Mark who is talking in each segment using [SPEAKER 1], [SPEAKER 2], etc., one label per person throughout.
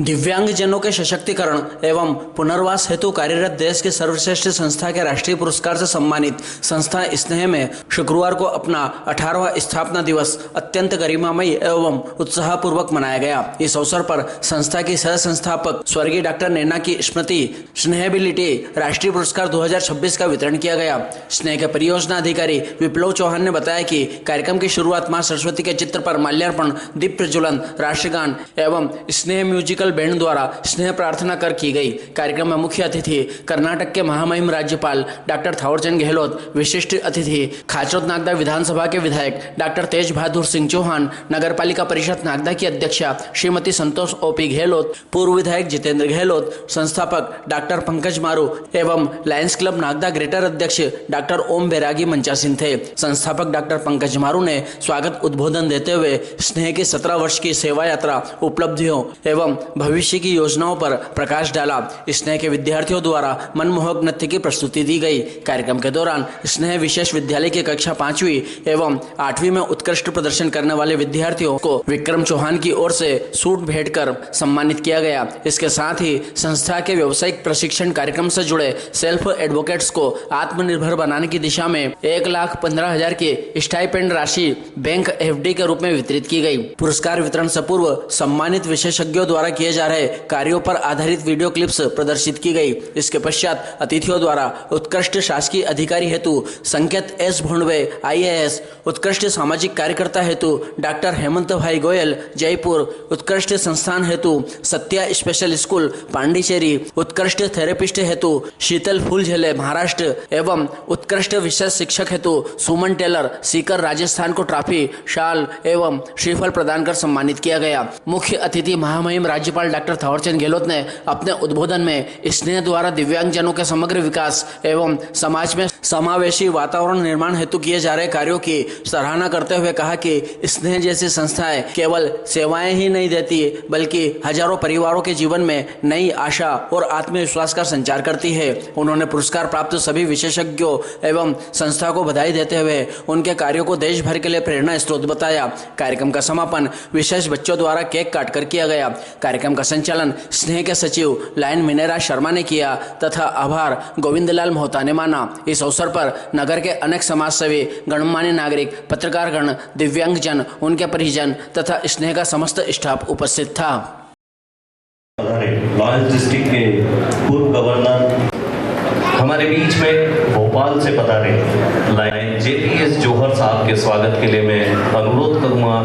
[SPEAKER 1] दिव्यांगजनों के सशक्तिकरण एवं पुनर्वास हेतु कार्यरत देश के सर्वश्रेष्ठ संस्था के राष्ट्रीय पुरस्कार से सम्मानित संस्था स्नेह में शुक्रवार को अपना 18वां स्थापना दिवस अत्यंत गरिमामयी एवं उत्साहपूर्वक मनाया गया। इस अवसर पर संस्था की सह संस्थापक स्वर्गीय डॉक्टर नैना की स्मृति स्नेहबिलिटी राष्ट्रीय पुरस्कार 2026 का वितरण किया गया। स्नेह के परियोजना अधिकारी विप्लव चौहान ने बताया कि कार्यक्रम की शुरुआत मां सरस्वती के चित्र पर माल्यार्पण, दीप प्रज्वलन, राष्ट्रगान एवं स्नेह म्यूजिकल बैंड द्वारा स्नेह प्रार्थना कर की गई। कार्यक्रम में मुख्य अतिथि कर्नाटक के महामहिम राज्यपाल डॉक्टर थावरचंद गहलोत, विशिष्ट अतिथि खाचरोद नागदा विधानसभा के विधायक डॉक्टर तेज बहादुर सिंह चौहान, नगर पालिका परिषद नागदा की अध्यक्षा श्रीमती संतोष ओपी गहलोत, पूर्व विधायक जितेंद्र गहलोत, संस्थापक डॉक्टर पंकज मारू एवं लायंस क्लब नागदा ग्रेटर अध्यक्ष डॉक्टर ओम बैरागी मंचासीन थे। संस्थापक डॉक्टर पंकज मारू ने स्वागत उद्बोधन देते हुए स्नेह की 17 वर्ष की सेवा यात्रा, उपलब्धियों एवं भविष्य की योजनाओं पर प्रकाश डाला। स्नेह के विद्यार्थियों द्वारा मनमोहक नृत्य की प्रस्तुति दी गई। कार्यक्रम के दौरान स्नेह विशेष विद्यालय की कक्षा 5वीं एवं 8वीं में उत्कृष्ट प्रदर्शन करने वाले विद्यार्थियों को विक्रम चौहान की ओर से सूट भेंट कर सम्मानित किया गया। इसके साथ ही संस्था के व्यावसायिक प्रशिक्षण कार्यक्रम से जुड़े सेल्फ एडवोकेट्स को आत्मनिर्भर बनाने की दिशा में 1,15,000 की स्टाइपेंड राशि बैंक एफडी के रूप में वितरित की गई। पुरस्कार वितरण से पूर्व सम्मानित विशेषज्ञों द्वारा किए जा रहे कार्यों पर आधारित वीडियो क्लिप्स प्रदर्शित की गई। इसके पश्चात अतिथियों द्वारा उत्कृष्ट शासकीय अधिकारी हेतु संकेत एस भोंडवे IAS, उत्कृष्ट सामाजिक कार्यकर्ता हेतु डॉक्टर हेमंत भाई गोयल जयपुर, उत्कृष्ट संस्थान हेतु सत्या स्पेशल स्कूल पांडिचेरी, उत्कृष्ट थेरेपिस्ट हेतु शीतल फूलझेले महाराष्ट्र एवं उत्कृष्ट विशेष शिक्षक हेतु सुमन टेलर सीकर राजस्थान को ट्रॉफी, शाल एवं श्रीफल प्रदान कर सम्मानित किया गया। मुख्य अतिथि महामहिम राज्यपाल डॉक्टर थावरचंद गहलोत ने अपने उद्बोधन में स्नेह द्वारा दिव्यांगजनों के समग्र विकास एवं समाज में समावेशी वातावरण निर्माण हेतु किए जा रहे कार्यों की सराहना करते हुए कहा कि स्नेह जैसी संस्थाएं केवल सेवाएं ही नहीं देती बल्कि हजारों परिवारों के जीवन में नई आशा और आत्मविश्वास का संचार करती है। उन्होंने पुरस्कार प्राप्त सभी विशेषज्ञों एवं संस्था को बधाई देते हुए उनके कार्यों को देश भर के लिए प्रेरणा स्रोत बताया। कार्यक्रम का समापन विशेष बच्चों द्वारा केक काटकर किया गया। कार्यक्रम का संचालन स्नेह के सचिव लायन मिनेरा शर्मा ने किया तथा आभार गोविंदलाल मोहता ने माना। इस अवसर पर नगर के अनेक समाजसेवी, गणमान्य नागरिक, पत्रकारगण, दिव्यांगजन, उनके परिजन तथा स्नेह का समस्त स्टाफ उपस्थित था।
[SPEAKER 2] लॉयंस डिस्ट्रिक्ट के पूर्व गवर्नर हमारे बीच में भोपाल से पधारे लायन JPS जौहर साहब के स्वागत के लिए मैं अनुरोध करूंगा।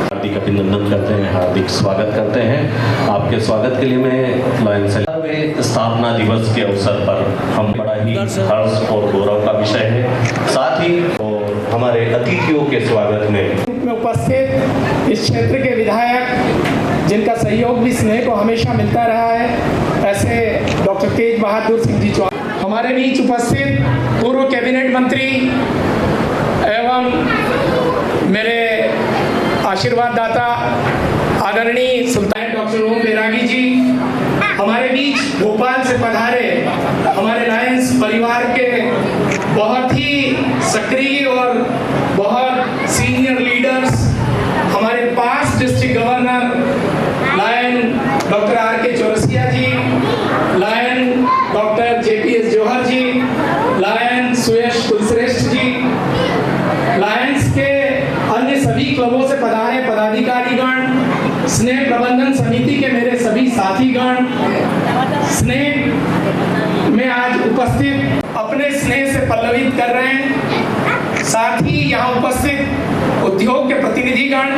[SPEAKER 2] हार्दिक अभिनंदन करते हैं, हार्दिक स्वागत करते हैं। आपके स्वागत के लिए मैं लायंस स्थापना दिवस के अवसर पर हम बड़ा ही हर्ष और गौरव का विषय है। साथ ही और हमारे अतिथियों के स्वागत में
[SPEAKER 3] उपस्थित इस क्षेत्र के विधायक जिनका सहयोग भी स्नेह को हमेशा मिलता रहा है, ऐसे डॉक्टर तेज बहादुर सिंह जी चौहान, हमारे बीच उपस्थित पूर्व कैबिनेट मंत्री एवं मेरे आशीर्वाद दाता आदरणीय सुल्तान डॉक्टर ओम बैरागी जी, हमारे बीच भोपाल से पधारे हमारे लायंस परिवार के बहुत ही सक्रिय और बहुत सीनियर लीडर्स, हमारे past district governor lion doctor RK Chaurasia ji, lion doctor JPS Jauhar ji, lion Suyash Kulshreshtha ji, Lions के अन्य सभी क्लबों से पधारे पदाधिकारीगण, स्नेह प्रबंधन समिति के मेरे सभी साथीगण, स्नेह में आज उपस्थित अपने स्नेह से पल्लवित कर रहे हैं। साथ ही यहाँ उपस्थित उद्योग के प्रतिनिधिगण,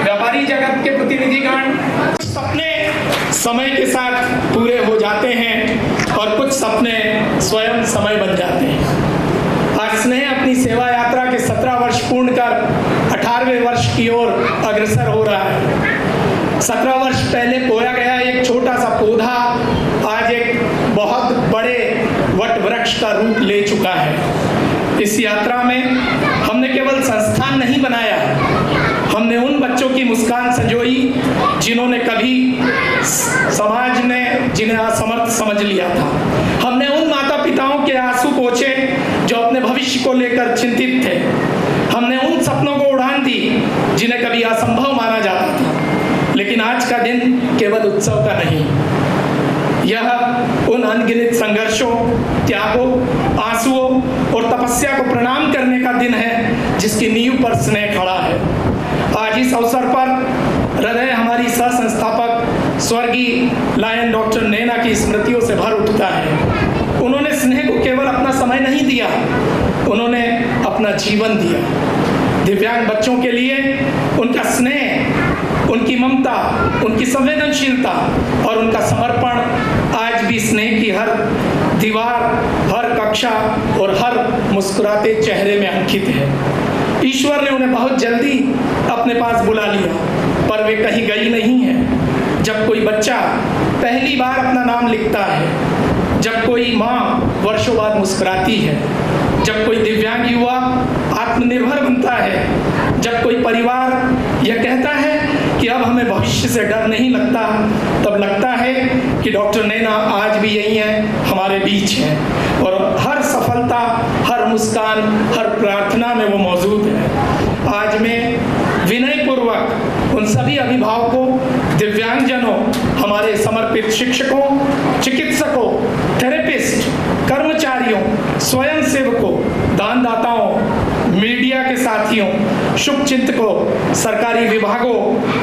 [SPEAKER 3] व्यापारी जगत के प्रतिनिधिगण, सपने समय के साथ पूरे हो जाते हैं और कुछ सपने स्वयं समय बन जाते हैं। आज स्नेह अपनी सेवा यात्रा के 17 वर्ष पूर्ण कर 18वें वर्ष की ओर अग्रसर हो रहा है। 17 वर्ष पहले बोया गया एक छोटा सा पौधा आज एक बहुत बड़े वट वृक्ष का रूप ले चुका है। इस यात्रा में हमने केवल संस्थान नहीं बनाया, हमने उन बच्चों की मुस्कान संजोई जिन्होंने कभी समाज ने जिन्हें असमर्थ समझ लिया था। हमने उन माता पिता पिताओं के आंसू पोंछे जो अपने भविष्य को लेकर चिंतित थे। हमने उन सपनों को उड़ान दी जिन्हें कभी असंभव माना जाता था। लेकिन आज का दिन केवल उत्सव का नहीं, यह उन अनगिनत संघर्षों, त्यागों, आंसुओं और तपस्या को प्रणाम करने का दिन है जिसकी नींव पर स्नेह खड़ा है। आज इस अवसर पर हृदय हमारी सह संस्थापक स्वर्गीय लायन डॉक्टर नैना की स्मृतियों से भर उठता है। उन्होंने स्नेह को केवल अपना समय नहीं दिया, उन्होंने अपना जीवन दिया। दिव्यांग बच्चों के लिए उनका स्नेह, उनकी ममता, उनकी संवेदनशीलता और उनका समर्पण आज भी स्नेह की हर दीवार, हर कक्षा और हर मुस्कुराते चेहरे में अंकित है। ईश्वर ने उन्हें बहुत जल्दी अपने पास बुला लिया, पर वे कहीं गई नहीं है। जब कोई बच्चा पहली बार अपना नाम लिखता है, जब कोई माँ वर्षों बाद मुस्कुराती है, जब कोई दिव्यांग युवा आत्मनिर्भर बनता है, जब कोई परिवार यह कहता है कि अब हमें भविष्य से डर नहीं लगता, तब लगता है कि डॉक्टर नैना आज भी यही हैं, हमारे बीच हैं और हर सफलता, हर मुस्कान, हर प्रार्थना में वो मौजूद है। आज मैं विनयपूर्वक उन सभी अभिभावकों, दिव्यांगजनों, हमारे समर्पित शिक्षकों, चिकित्सकों, थेरेपिस्ट, कर्मचारियों, स्वयंसेवकों, दानदाताओं, मीडिया के साथियों, शुभचिंतकों, सरकारी विभागों,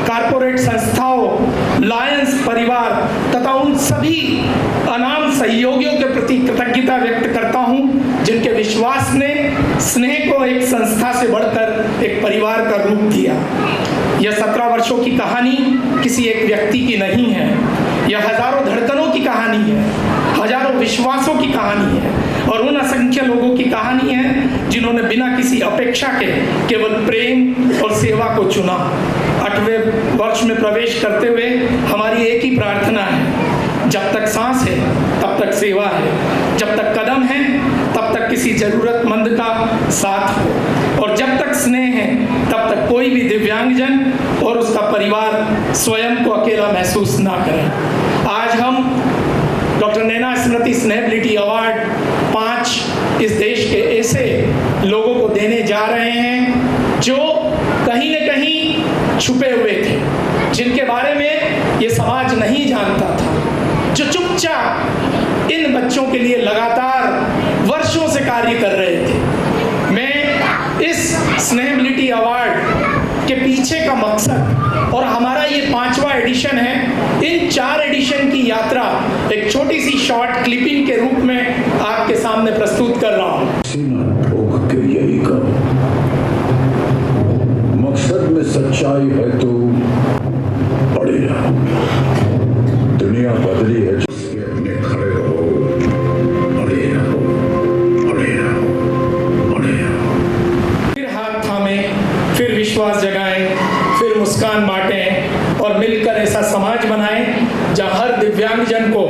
[SPEAKER 3] कारपोरेट संस्थाओं, लायंस परिवार तथा उन सभी अनाम सहयोगियों के प्रति कृतज्ञता व्यक्त करता हूं जिनके विश्वास ने स्नेह को एक संस्था से बढ़कर एक परिवार का रूप दिया। यह 17 वर्षों की कहानी किसी एक व्यक्ति की नहीं है, यह हजारों धड़कनों की कहानी है, हजारों विश्वासों की कहानी है और उन असंख्य लोगों की कहानी है जिन्होंने बिना किसी अपेक्षा के केवल प्रेम और सेवा को चुना। 8वें वर्ष में प्रवेश करते हुए हमारी एक ही प्रार्थना है, जब तक सांस है तब तक सेवा है, जब तक कदम है तब तक किसी जरूरतमंद का साथ हो और जब तक स्नेह है तब तक कोई भी दिव्यांगजन और उसका परिवार स्वयं को अकेला महसूस ना करे। आज हम डॉक्टर नैना स्मृति स्नेहबिलिटी अवार्ड 5 इस देश के ऐसे लोगों को देने जा रहे हैं जो कहीं न कहीं छुपे हुए थे, जिनके बारे में ये समाज नहीं जानता था, जो चुपचाप इन बच्चों के लिए लगातार वर्षों से कार्य कर रहे थे। मैं इस स्नेहबिलिटी अवार्ड के पीछे का मकसद और हमारा ये 5वां एडिशन है, इन 4 एडिशन की यात्रा एक छोटी सी शॉर्ट क्लिपिंग के रूप में आपके सामने प्रस्तुत कर रहा हूँ।
[SPEAKER 4] सीना ठोक के यही करो, मकसद में सच्चाई है तो पड़े रहो, दुनिया बदली है जिसके अपने खड़े रहो, पड़े रहो, पड़े रहो, पड़े रहो।
[SPEAKER 3] फिर हाथ थामे, फिर विश्वास जगाएं, फिर मुस्कान बांटें और मिलकर ऐसा समाज बनाएं जहां हर दिव्यांगजन को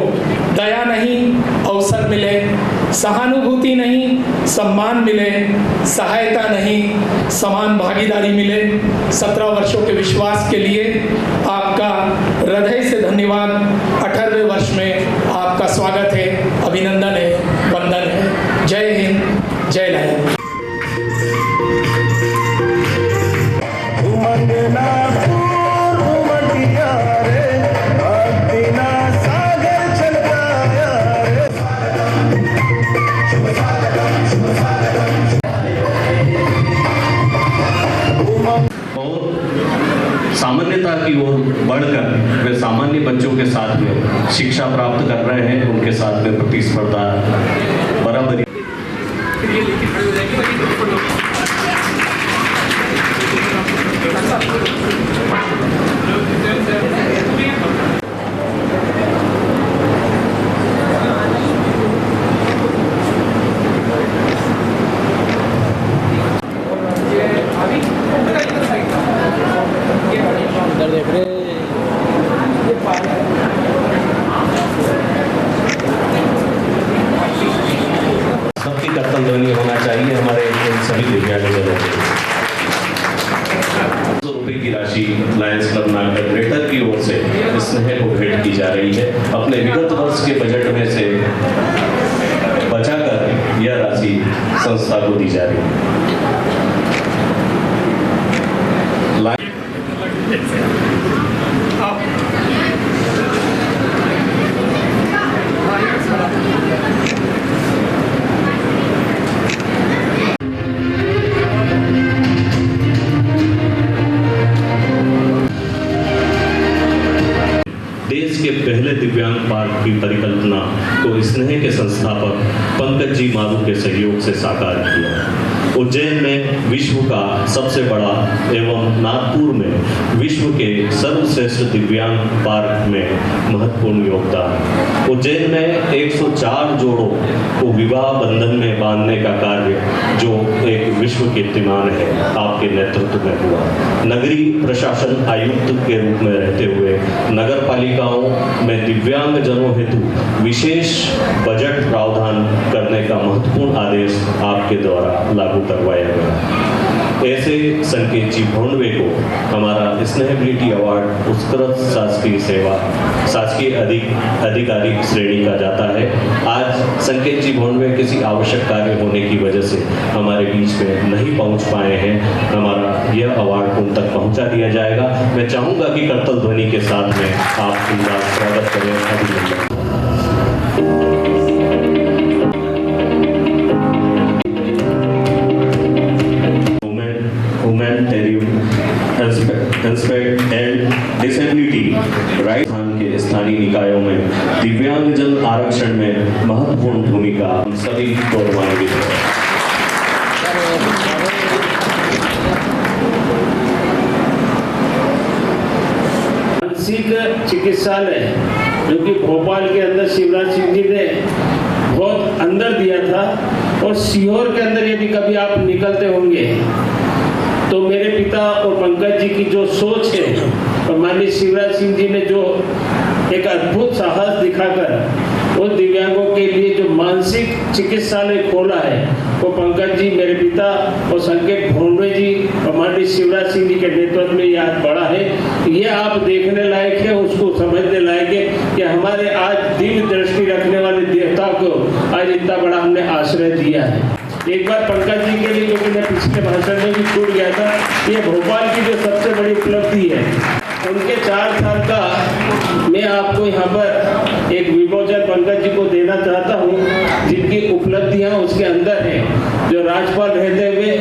[SPEAKER 3] दया नहीं अवसर मिले, सहानुभूति नहीं सम्मान मिले, सहायता नहीं समान भागीदारी मिले। 17 वर्षों के विश्वास के लिए आपका हृदय से धन्यवाद। 18वें वर्ष में आपका स्वागत है, अभिनंदन है, वंदन है। जय हिंद, जय लायन।
[SPEAKER 2] सामान्यता की ओर बढ़कर वे सामान्य बच्चों के साथ में शिक्षा प्राप्त कर रहे हैं, उनके साथ में प्रतिस्पर्धा बराबरी। सबकी कर्तव्य होना चाहिए हमारे इन सभी दिव्यांगजनों को। ₹100 की राशि लायंस क्लब नागरिक ग्रेटर की ओर से स्नेह को भेंट की जा रही है। अपने विगत वर्ष के बजट में से बचा यह राशि संस्था को दी जा रही है। देश के पहले दिव्यांग पार्क की परिकल्पना को स्नेह के संस्थापक पंकज जी मारू के सहयोग से साकार किया। उज्जैन में विश्व का सबसे बड़ा एवं नागपुर में विश्व के सर्वश्रेष्ठ दिव्यांग पार्क में महत्वपूर्ण योगदान। उज्जैन में 104 जोड़ों को विवाह बंधन में बांधने का कार्य जो एक विश्व कीर्तिमान है आपके नेतृत्व में हुआ। नगरीय प्रशासन आयुक्त के रूप में रहते हुए नगर पालिकाओं में दिव्यांग जनों हेतु विशेष बजट प्रावधान करने का महत्वपूर्ण आदेश आपके द्वारा लागू करवाया गया। ऐसे संकेत जी भोंडवे को हमारा स्नेहबिलिटी अवार्ड उत्कृष्ट शासकीय अधिकारी श्रेणी का जाता है। आज संकेत जी भोंडवे किसी आवश्यक कार्य होने की वजह से हमारे बीच में नहीं पहुंच पाए हैं। हमारा यह अवार्ड उन तक पहुंचा दिया जाएगा। मैं चाहूंगा कि करतल ध्वनि के साथ में आप उनका स्वागत करें। अभिनंदन। एंड डिसेबिलिटी राइट के स्थानीय निकायों में दिव्यांगजन आरक्षण में महत्वपूर्ण भूमिका हम सभी गौरवान्वित हैं।
[SPEAKER 5] मानसिक चिकित्सालय जो कि भोपाल के अंदर शिवराज सिंह जी ने बहुत अंदर दिया था, और सीहोर के अंदर यदि कभी आप निकलते होंगे तो मेरे पिता और पंकज जी की जो सोच है और माननीय शिवराज सिंह जी ने जो एक अद्भुत साहस दिखाकर वो दिव्यांगों के लिए जो मानसिक चिकित्सालय खोला है, वो पंकज जी, मेरे पिता और संकेत भोंडवे जी और माननीय शिवराज सिंह जी के नेतृत्व में यह बढ़ा है। ये आप देखने लायक है, उसको समझने लायक है कि हमारे आज दिव्य दृष्टि रखने वाले देवता को आज इतना बड़ा हमने आश्रय दिया है। एक बार पंकज जी के लिए, क्योंकि मैं पिछले भाषण में भी छूट गया था, ये भोपाल की जो सबसे बड़ी उपलब्धि है, उनके 4 साल का मैं आपको यहाँ पर एक विमोचन पंकज जी को देना चाहता हूँ, जिनकी उपलब्धियाँ उसके अंदर हैं। जो राज्यपाल रहते हुए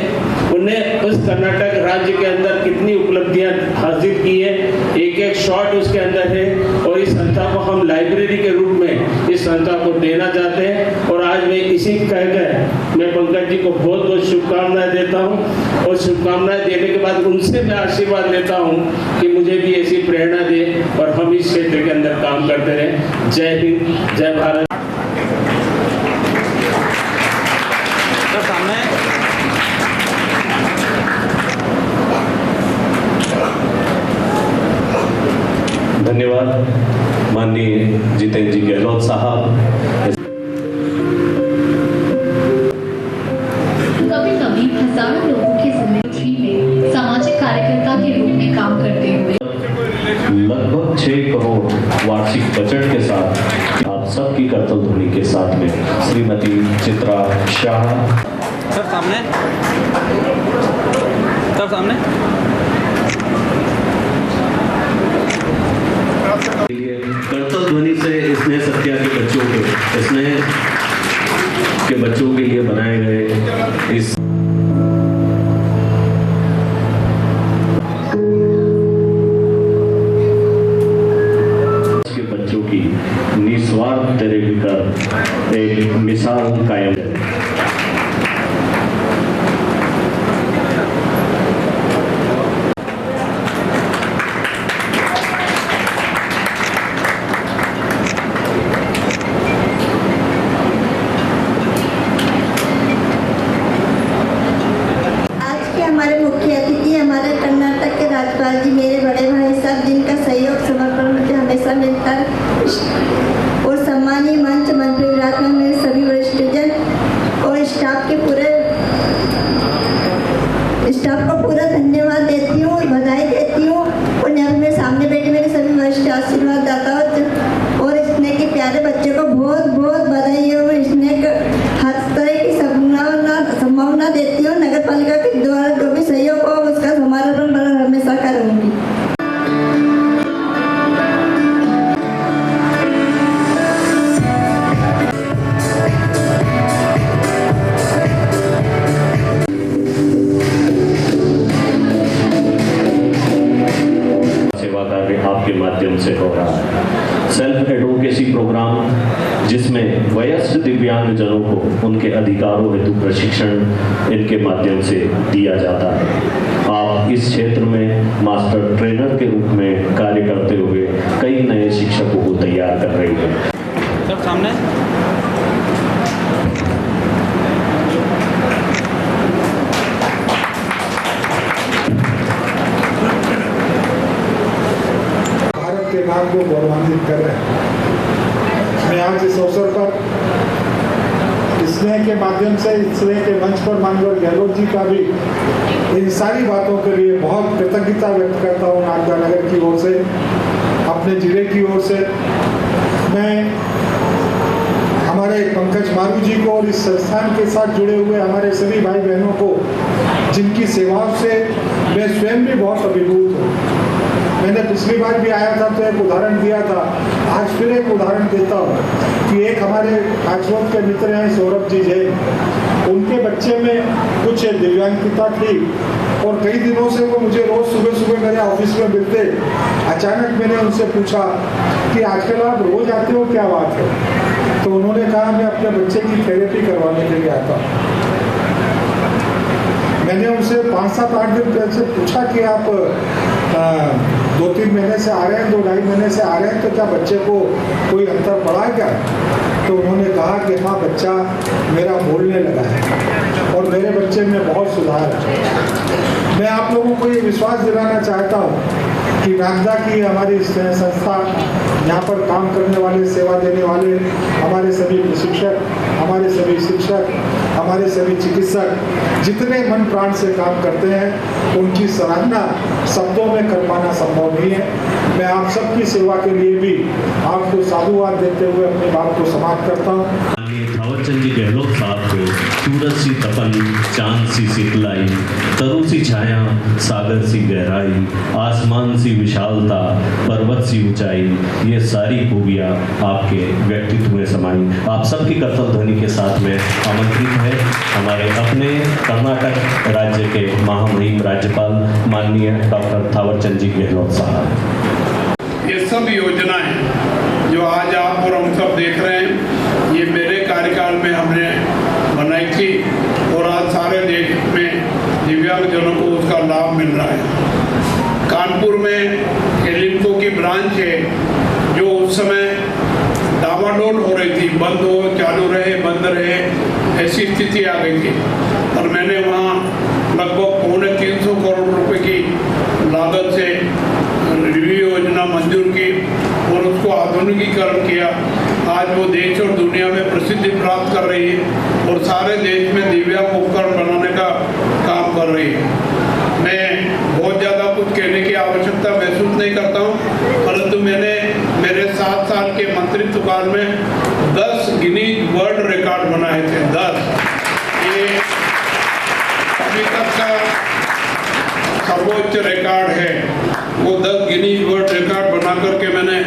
[SPEAKER 5] उन्हें उस कर्नाटक राज्य के अंदर कितनी उपलब्धियाँ हासिल की है, एक एक शॉट उसके अंदर है। और इस संस्था को हम लाइब्रेरी के रूप में इस संस्था को देना चाहते हैं। और आज मैं इसी कहकर मैं पंकज जी को बहुत बहुत शुभकामनाएं देता हूं, और शुभकामनाएं देने के बाद उनसे मैं आशीर्वाद लेता हूं कि मुझे भी ऐसी प्रेरणा दे और हम इस क्षेत्र के अंदर काम करते रहें। जय हिंद, जय भारत।
[SPEAKER 2] धन्यवाद माननीय जितेंद्र जी गहलोत साहब।
[SPEAKER 6] कभी-कभी हजारों लोगों की जिंदगी में सामाजिक कार्यकर्ता के रूप में काम करते हुए
[SPEAKER 2] लगभग 6 करोड़ वार्षिक बजट के साथ आप सबकी करतल ध्वनि के साथ में श्रीमती चित्रा शाह।
[SPEAKER 1] सर सामने, सर सामने।
[SPEAKER 2] करतल ध्वनि से स्नेह सत्या के बच्चों के लिए बनाए गए इस के बच्चों की निस्वार्थ तेरे भीतर एक मिसाल कायम है।
[SPEAKER 7] हमारे मुख्य अतिथि हमारे कर्नाटक के राज्यपाल जी, मेरे बड़े भाई साहब, जिनका सहयोग समर्पण मुझे हमेशा मिलता है, और सम्मानीय मंच मंत्री विरासत में सभी वरिष्ठजन और स्टाफ को पूरा धन्यवाद देती हूँ और बधाई देती हूँ। और मेरे सामने बैठे मेरे सभी वरिष्ठ आशीर्वाद दाता और स्नेह के प्यारे बच्चे को बहुत बहुत बधाई और स्नेह हर तरह की संभावना देती हूँ। नगर पालिका के द्वारा जो भी सहयोग हो उसका समारोह हमेशा करूँगी।
[SPEAKER 2] सेवा कार्य आपके माध्यम से हो रहा है। सेल्फ एडवोकेसी प्रोग्राम जिसमें वयस्क दिव्यांगजनों को उनके अधिकारों हेतु प्रशिक्षण इनके माध्यम से दिया जाता है। आप इस क्षेत्र में मास्टर ट्रेनर के रूप में कार्य करते हुए कई नए शिक्षकों को तैयार कर रही हैं।
[SPEAKER 1] सर सामने
[SPEAKER 8] के नाम को गौरवान्वित कर रहे हैं। मैं आज इस अवसर पर स्नेह के माध्यम से स्नेह के मंच पर माननीय गहलोत जी का भी इन सारी बातों के लिए बहुत कृतज्ञता व्यक्त करता हूँ। नागदा नगर की ओर से, अपने जिले की ओर से मैं हमारे पंकज मारू जी को और इस संस्थान के साथ जुड़े हुए हमारे सभी भाई बहनों को जिनकी सेवाओं से मैं स्वयं भी बहुत अभिभूत हूँ। मैंने पिछली बार भी आया था तो एक उदाहरण दिया था, आज फिर एक उदाहरण देता हूँ कि एक हमारे आजमत के मित्र हैं सौरभ जी जैन, उनके बच्चे में कुछ दिव्यांगता थी और कई दिनों से वो मुझे रोज सुबह सुबह मेरे ऑफिस में मिलते। अचानक मैंने उनसे पूछा कि आजकल आप रोज आते हो, क्या बात है? तो उन्होंने कहा मैं अपने बच्चे की थेरेपी करवाने के लिए आता हूँ। मैंने उनसे 5-7-8 दिन पहले से पूछा कि आप 2-3 महीने से आ रहे हैं, 2-2.5 महीने से आ रहे हैं, तो क्या बच्चे को कोई अंतर पड़ा है क्या? तो उन्होंने कहा कि हाँ, बच्चा मेरा बोलने लगा है और मेरे बच्चे में बहुत सुधार है। मैं आप लोगों को ये विश्वास दिलाना चाहता हूँ कि नागदा की हमारी संस्था, यहाँ पर काम करने वाले, सेवा देने वाले हमारे सभी प्रशिक्षक, हमारे सभी शिक्षक, हमारे सभी चिकित्सक जितने मन प्राण से काम करते हैं उनकी सराहना शब्दों में कर पाना संभव नहीं है। मैं आप सबकी सेवा के लिए भी आपको साधुवाद देते हुए अपनी बात को समाप्त करता हूँ।
[SPEAKER 2] थावर चंद जी गहलोत साहब को सूरज सी तपन, चांद सी शीतलाई, तरु सी छाया, सागर सी गहराई, आसमान सी विशालता, पर्वत सी ऊंचाई, ये सारी खूबियाँ आपके व्यक्तित्व में समाई। आप सबकी करतल ध्वनि के साथ में आमंत्रित है हमारे अपने कर्नाटक राज्य के महामहिम राज्यपाल माननीय डॉक्टर थावर चंद जी गहलोत साहब।
[SPEAKER 9] ये सब योजनाएं जो आज आप और हम सब देख रहे हैं, ये मेरे कार्यकाल में हमने बनाई थी और आज सारे देश में दिव्यांगजनों को उसका लाभ मिल रहा है। कानपुर में एलिम्को की ब्रांच है जो उस समय डामाडोल हो रही थी, बंद हो चालू रहे, बंद रहे, ऐसी स्थिति आ गई थी। और मैंने वहाँ लगभग 350 करोड़ रुपए की लागत से रिव्यू योजना मंजूर की और उसको आधुनिकीकरण किया। आज वो देश और दुनिया में प्रसिद्धि प्राप्त कर रही है और सारे देश में दिव्यांग उपकरण बनाने का काम कर रही है। मैं बहुत ज़्यादा कुछ कहने की आवश्यकता महसूस नहीं करता हूँ, परंतु मैंने मेरे 7 साल के मंत्रित्व काल में 10 गिनीज वर्ल्ड रिकॉर्ड बनाए थे। 10 ये अभी तक का सर्वोच्च रिकॉर्ड है। वो 10 गिनीज वर्ल्ड रिकॉर्ड बना करके मैंने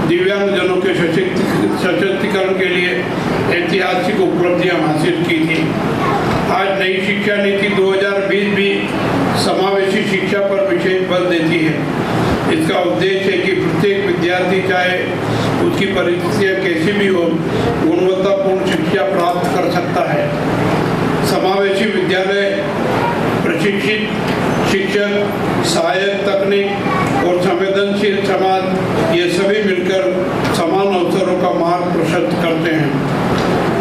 [SPEAKER 9] दिव्यांगजनों के सशक्तिकरण के लिए ऐतिहासिक उपलब्धियां हासिल की थी। आज नई शिक्षा नीति 2020 भी समावेशी शिक्षा पर विशेष बल देती है। इसका उद्देश्य है कि प्रत्येक विद्यार्थी, चाहे उसकी परिस्थितियाँ कैसी भी हो, गुणवत्तापूर्ण शिक्षा प्राप्त कर सकता है। समावेशी विद्यालय प्रशिक्षित शिक्षक, सहायक तकनीक और संवेदनशील समाज, ये सभी मिलकर समान अवसरों का मार्ग प्रशस्त करते हैं।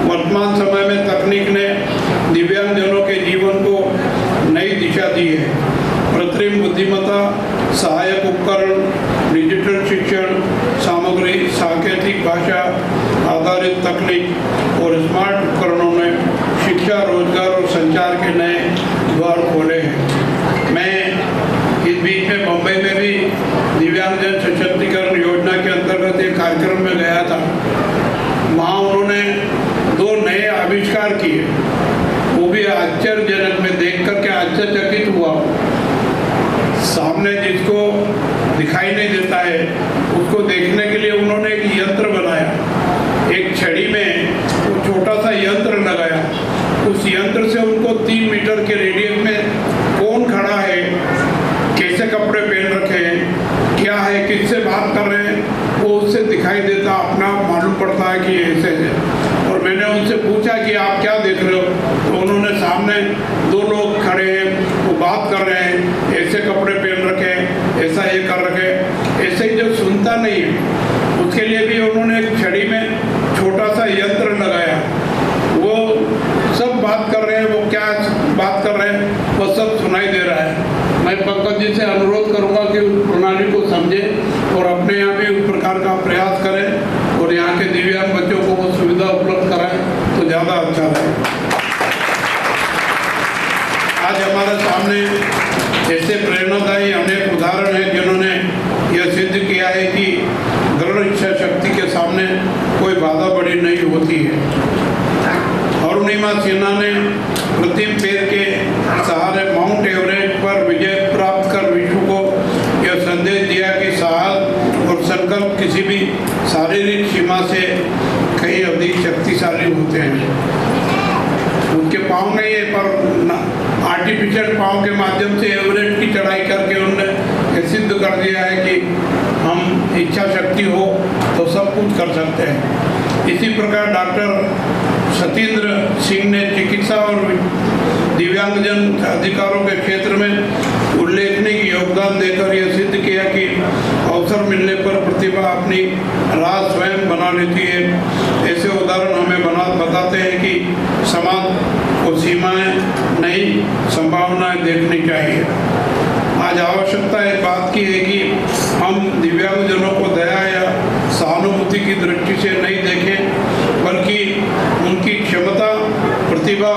[SPEAKER 9] वर्तमान समय में तकनीक ने दिव्यांगजनों के जीवन को नई दिशा दी है। कृत्रिम बुद्धिमत्ता, सहायक उपकरण, डिजिटल शिक्षण सामग्री, सांकेतिक भाषा आधारित तकनीक और स्मार्ट उपकरणों ने शिक्षा, रोजगार और संचार के नए द्वार खोले हैं। मैं इस बीच में बम्बई में भी दिव्यांगजन सशक्तिकरण योजना के अंतर्गत एक कार्यक्रम में गया था। वहाँ उन्होंने 2 नए आविष्कार किए, वो भी भी आश्चर्यजनक, मैं देख करके आश्चर्यचकित हुआ। सामने जिसको दिखाई नहीं देता है उसको देखने के लिए उन्होंने एक यंत्र बनाया। एक छड़ी में वो छोटा सा यंत्र लगाया। उस यंत्र से उनको 3 मीटर के रेडियस में कौन खड़ा है, कैसे कपड़े पहन रखे हैं, क्या है, किससे बात कर रहे हैं, वो उससे दिखाई देता, अपना मालूम पड़ता है कि ऐसे है। और मैंने उनसे पूछा कि आप क्या देख रहे हो, तो उन्होंने सामने 2 लोग खड़े हैं, वो बात कर रहे हैं, ऐसे कपड़े पहन रखे हैं, ऐसा ये कर रखे, ऐसे ही जो सुनता नहीं है उसके लिए भी उन्होंने एक छड़ी में छोटा सा यंत्र लगाया। वो सब बात कर रहे हैं, वो क्या बात कर रहे हैं वो सब सुनाई दे रहा है। मैं पंकज जी से अनुरोध करूंगा कि उस प्रणाली को समझें और अपने यहाँ भी उस प्रकार का प्रयास करें और यहाँ के दिव्यांग बच्चों को वो सुविधा उपलब्ध कराएं तो ज़्यादा अच्छा रहे। आज हमारे सामने ऐसे प्रेरणादायी अनेक उदाहरण हैं जिन्होंने यह सिद्ध किया है कि दृढ़ इच्छा शक्ति के सामने कोई बाधा बड़ी नहीं होती है। अरुणिमा सिन्हा ने कृत्रिम पैर के सहारे माउंट एवरेस्ट पर विजय प्राप्त कर विश्व को यह संदेश दिया कि साहस और संकल्प किसी भी शारीरिक सीमा से कहीं अधिक शक्तिशाली होते हैं। उनके पाँव नहीं है पर आर्टिफिशियल पाँव के माध्यम से एवरेस्ट की चढ़ाई करके उन्होंने यह सिद्ध कर दिया है कि हम इच्छा शक्ति हो तो सब कुछ कर सकते हैं। इसी प्रकार डॉक्टर सतेंद्र सिंह ने चिकित्सा और दिव्यांगजन अधिकारों के क्षेत्र में उल्लेखनीय योगदान देकर यह सिद्ध किया कि अवसर मिलने पर प्रतिभा अपनी राह स्वयं बना लेती है। ऐसे उदाहरण हमें बताते हैं कि समाज को सीमाएं नहीं, संभावनाएं देखनी चाहिए। आज आवश्यकता इस बात की है कि हम दिव्यांगजनों को दया या सहानुभूति की दृष्टि से नहीं देखें, बल्कि उनकी क्षमता, प्रतिभा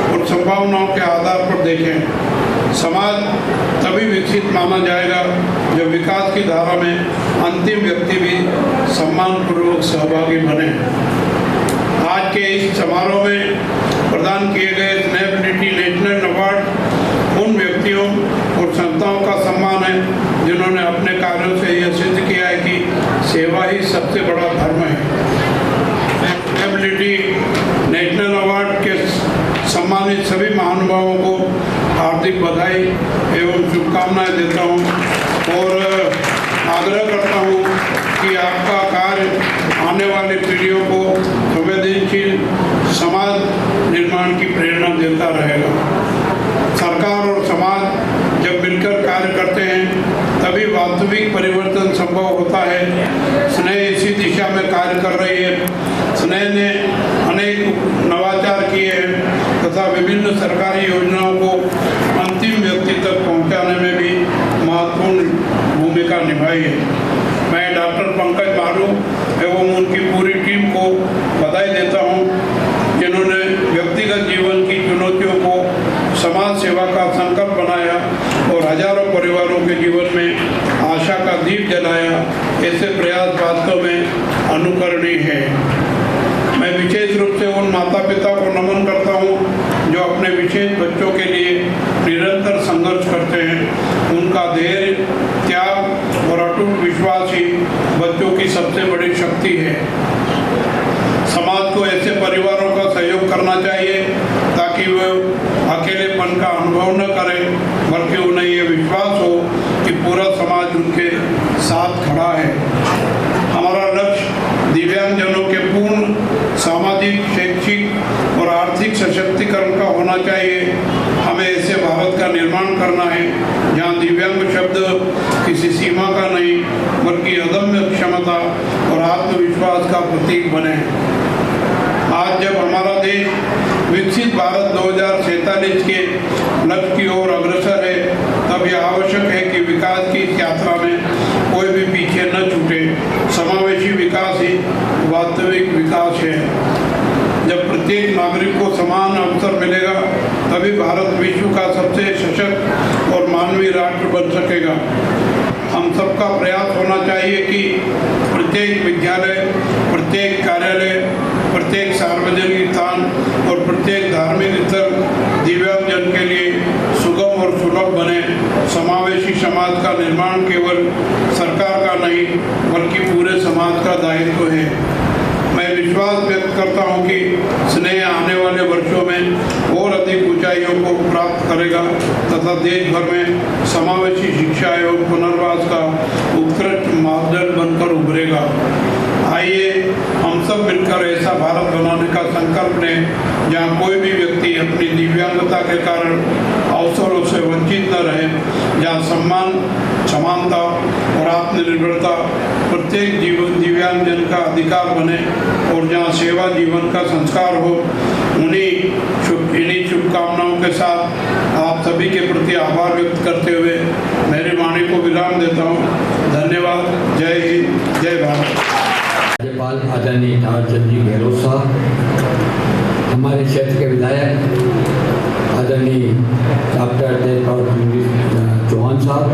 [SPEAKER 9] और संभावनाओं के आधार पर देखें। समाज तभी विकसित माना जाएगा जब विकास की धारा में अंतिम व्यक्ति भी सम्मानपूर्वक सहभागी बने। आज के इस समारोह में प्रदान किए गए स्नेहबिलिटी नेशनल अवार्ड उन व्यक्तियों और संस्थाओं का सम्मान है जिन्होंने अपने कार्यों से यह सिद्ध किया है कि सेवा ही सबसे बड़ा धर्म है। स्नेहबिलिटी नेशनल अवार्ड के सम्मानित सभी महानुभावों को हार्दिक बधाई एवं शुभकामनाएं देता हूं और आग्रह करता हूं कि आपका कार्य आने वाली पीढ़ियों को संवेदनशील समाज निर्माण की प्रेरणा देता रहेगा। सरकार और समाज जब मिलकर कार्य करते हैं तभी वास्तविक परिवर्तन संभव होता है। स्नेह इसी दिशा में कार्य कर रही है। स्नेह ने अनेक नवाचार किए हैं तथा विभिन्न सरकारी योजनाओं को अंतिम व्यक्ति तक पहुंचाने में भी महत्वपूर्ण भूमिका निभाई है। मैं डॉक्टर पंकज मारू एवं उनकी पूरी टीम को बधाई देता हूं जिन्होंने व्यक्तिगत जीवन की चुनौतियों को समाज सेवा का संकल्प बनाया और हजारों परिवारों के जीवन में आशा का दीप जलाया। ऐसे प्रयास वास्तव में अनुकरणीय है। मैं विशेष रूप से उन माता पिता को नमन करता हूं जो अपने विशेष बच्चों के लिए निरंतर संघर्ष करते हैं। उनका धैर्य, त्याग और अटूट विश्वास ही बच्चों की सबसे बड़ी शक्ति है। समाज को ऐसे परिवारों का सहयोग करना चाहिए ताकि वे अकेलेपन का अनुभव न करें, बल्कि उन्हें ये विश्वास हो कि पूरा समाज उनके साथ खड़ा है। हमारा लक्ष्य दिव्यांगजनों के पूर्ण सामाजिक, शैक्षिक और आर्थिक सशक्तिकरण का होना चाहिए। हमें ऐसे भारत का निर्माण करना है जहाँ दिव्यांग शब्द किसी सीमा का नहीं बल्कि अदम्य क्षमता और आत्मविश्वास का प्रतीक बने। आज जब हमारा देश विकसित भारत 2047 के लक्ष्य की ओर अग्रसर है, तब यह आवश्यक है कि विकास की इस यात्रा में कोई भी पीछे न छूटे। समावेशी विकास ही वास्तविक विकास है। जब प्रत्येक नागरिक को समान अवसर मिलेगा तभी भारत विश्व का सबसे सशक्त और मानवीय राष्ट्र बन सकेगा। हम सबका प्रयास होना चाहिए कि प्रत्येक विद्यालय, प्रत्येक कार्यालय, प्रत्येक सार्वजनिक स्थान और प्रत्येक धार्मिक स्थल दिव्यांगजन के लिए सुगम और सुलभ बने। समावेशी समाज का निर्माण केवल सरकार का नहीं बल्कि पूरे समाज का दायित्व है। मैं विश्वास व्यक्त करता हूं कि स्नेह आने वाले वर्षों में और अधिक ऊंचाइयों को प्राप्त करेगा तथा देश भर में समावेशी शिक्षा एवं पुनर्वास का उत्कृष्ट मापदंड बनकर उभरेगा। आइए हम सब मिलकर ऐसा भारत बनाने का संकल्प लें जहां कोई भी व्यक्ति अपनी दिव्यांगता के कारण अवसरों से वंचित न रहे, जहां सम्मान, समानता और आत्मनिर्भरता प्रत्येक दिव्यांगजन का अधिकार बने और जहां सेवा जीवन का संस्कार हो। इन्हीं शुभकामनाओं के साथ आप सभी के प्रति आभार व्यक्त करते हुए मेरी वाणी को विराम देता हूं। धन्यवाद। जय हिंद, जय भारत।
[SPEAKER 10] राज्यपाल आदरणीय थावरचंद जी गहलोत साहब, हमारे क्षेत्र के विधायक आदरणीय डॉक्टर तेजपाल चौहान साहब,